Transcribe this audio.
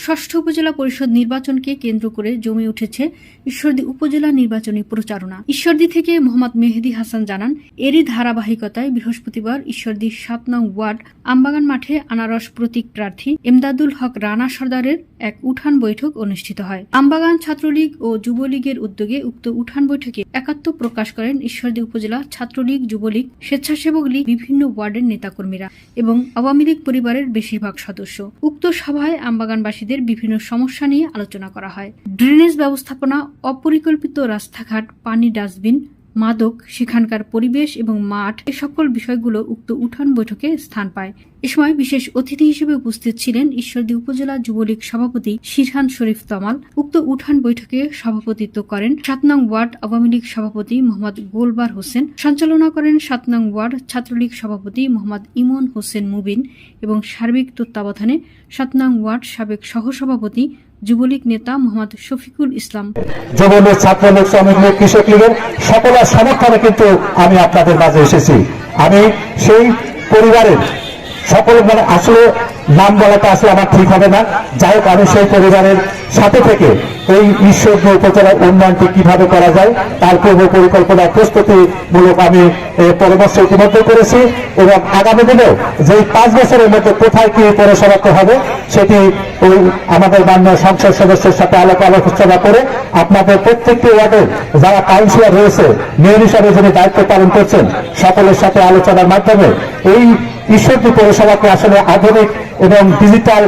ষষ্ঠ উপজেলা পরিষদ নির্বাচনকে কেন্দ্র করে জমে উঠেছে ঈশ্বরদী উপজেলা নির্বাচনী প্রচারণা। ঈশ্বরদী থেকে মোহাম্মদ মেহেদী হাসান জানান, এরই ধারাবাহিকতায় বৃহস্পতিবার ঈশ্বরদী ৭ নং ওয়ার্ড আমবাগান মাঠে আনারস প্রতীক প্রার্থী এমদাদুল হক রানা সর্দারের এক উঠান বৈঠক অনুষ্ঠিত হয়। আমবাগান ছাত্রলীগ ও যুবলীগের উদ্যোগে উক্ত উঠান বৈঠকে একাত্ম প্রকাশ করেন ঈশ্বরদী উপজেলা ছাত্রলীগ, যুবলীগ, স্বেচ্ছাসেবক লীগ, বিভিন্ন ওয়ার্ডের নেতাকর্মীরা এবং আওয়ামী লীগ পরিবারের বেশিরভাগ সদস্য। উক্ত সভায় আমবাগানবাসীদের বিভিন্ন সমস্যা নিয়ে আলোচনা করা হয়। ড্রেনেজ ব্যবস্থাপনা, অপরিকল্পিত রাস্তাঘাট, পানি, ডাস্টবিন, মাদক, সেখানকার পরিবেশ এবং মাঠ, এ সকল বিষয়গুলো উক্ত উঠান বৈঠকে স্থান পায়। এ সময় বিশেষ অতিথি হিসেবে উপস্থিত ছিলেন ঈশ্বরদী উপজেলা যুবলীগ সভাপতি শিরহান শরীফ তমাল। উক্ত উঠান বৈঠকে সভাপতিত্ব করেন ৭ নং ওয়ার্ড আওয়ামী লীগ সভাপতি মোহাম্মদ গোলবার হোসেন, সঞ্চালনা করেন ৭ নং ওয়ার্ড ছাত্রলীগ সভাপতি মোহাম্মদ ইমন হোসেন মুবিন এবং সার্বিক তত্ত্বাবধানে ৭ নং ওয়ার্ড সাবেক সহসভাপতি যুবলীগ নেতা মোহাম্মদ শফিকুল ইসলাম। যুবলীগ, ছাত্রলীগ, শ্রমিক লীগ, কৃষক লীগের সকলের সমর্থনে কিন্তু আমি আপনাদের মাঝে এসেছি। আমি সেই পরিবারের সকল আসলে নাম বলাটা আসলে আমার ঠিক হবে না। যাই হোক, আমি সেই পরিবারের সাথে থেকে এই ঈশ্বরদী উপজেলার উন্নয়নটি কিভাবে করা যায় তার পূর্ব পরিকল্পনা প্রস্তুতিমূলক আমি পরামর্শ ইতিমধ্যে করেছি এবং আগামী দিনেও যে 5 বছরের মধ্যে কোথায় কি পৌরসভা হবে সেটি ওই আমাদের মাননীয় সংসদ সদস্যের সাথে আলোচনা করে আপনাদের প্রত্যেকটি ওয়ার্ডের যারা কাউন্সিলর রয়েছে, মেয়র হিসাবে যিনি দায়িত্ব পালন করছেন, সকলের সাথে আলোচনার মাধ্যমে এই ঈশ্বরদী পৌরসভাকে আসলে আধুনিক এবং ডিজিটাল